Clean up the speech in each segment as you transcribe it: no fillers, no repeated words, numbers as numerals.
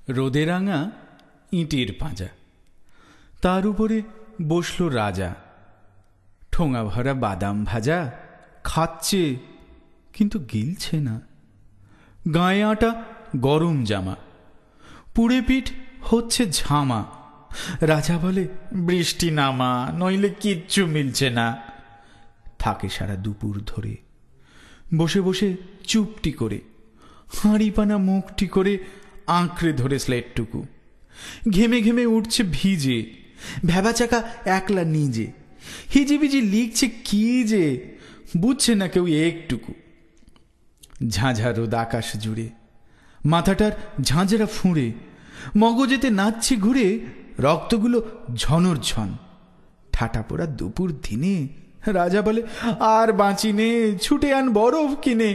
রোদে রাঙা ইটের পাঁজা, তার উপরে বসল রাজা। ঠোঙা ভরা বাদাম ভাজা খাচ্ছে, কিন্তু গিলছে না। গায়ে আটা গরম জামা, পুড়ে পিঠ হচ্ছে ঝামা। রাজা বলে, বৃষ্টি নামা, নইলে কিচ্ছু মিলছে না। থাকে সারা দুপুর ধরে বসে বসে চুপটি করে, হাঁড়িপানা মুখটি করে আঁকড়ে ধরে স্লেটটুকু। ঘেমে ঘেমে উঠছে ভিজে, ভ্যাবাচাকা একলা নিজে। হিজিবিজি লিখছে কি যে, বুঝছে না কেউ একটুকু। ঝাঁঝা রোদ আকাশ জুড়ে, মাথাটার ঝাঁঝরা ফুঁড়ে, মগজেতে নাচছে ঘুরে রক্তগুলো ঝনর ঝন। ঠাটা পোড়া দুপুর দিনে রাজা বলে, আর বাঁচি নে, ছুটে আন বরফ কিনে।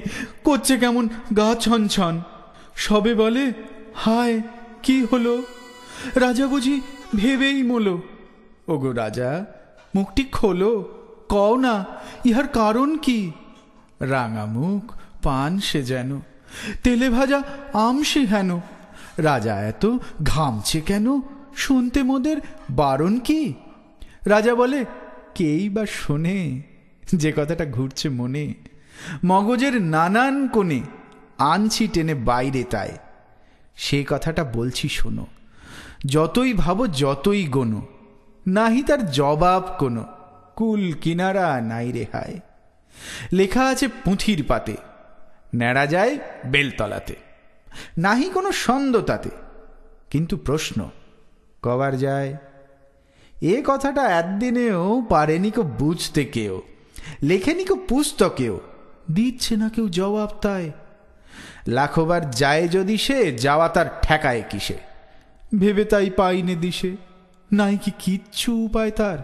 করছে কেমন গা ছন ছন। সবে বলে, হায় কি হলো? রাজা বুঝি ভেবেই মোলো। ওগো রাজা, মুখটি খোলো, কও না ইহার কারণ কি? রাঙা মুখ, পান সে যেন, তেলে ভাজা আম সে হেন। রাজা এত ঘামছে কেন? শুনতে মোদের বারণ কি? রাজা বলে, কেই বা শোনে যে কথাটা ঘুরছে মনে। মগজের নানান কোণে আনছি টেনে বাইরে, তাই সে কথাটা বলছি শোনো। যতই ভাবো যতই গোনো, নাহি তার জবাব কোনো। কুল কিনারা নাই রেহায়। লেখা আছে পুঁথির পাতে, নেড়া যায় বেলতলাতে। নাহি কোনো ছন্দ তাতে, কিন্তু প্রশ্ন কবার যায়। এ কথাটা একদিনেও পারেনি কো বুঝতে কেউ, লেখেনি কো পুস্তকেও, দিচ্ছে না কেউ জবাব তাই। লাখবার যায় যদি সে, যাওয়া তার ঠেকায় কিসে? ভেবে তাই পাইনে দিশে, নাই কি কিচ্ছু উপায় তার।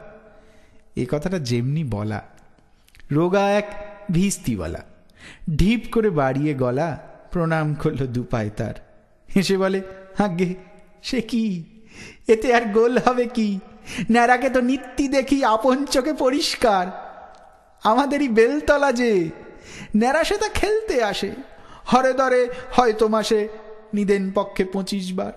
এ কথাটা যেমনি বলা, রোগা এক ভিস্তিওয়ালা ঢিপ করে বাড়িয়ে গলা প্রণাম করল দুপায় তার। হেসে বলে, আগে সে কি, এতে আর গোল হবে কি? ন্যাড়াকে তো নিত্যি দেখি আপন চোখে পরিষ্কার। আমাদেরই বেলতলা যে, ন্যাড়া সে তা খেলতে আসে। হরে দরে হয়তো মাসে নিদেন পক্ষে 25 বার।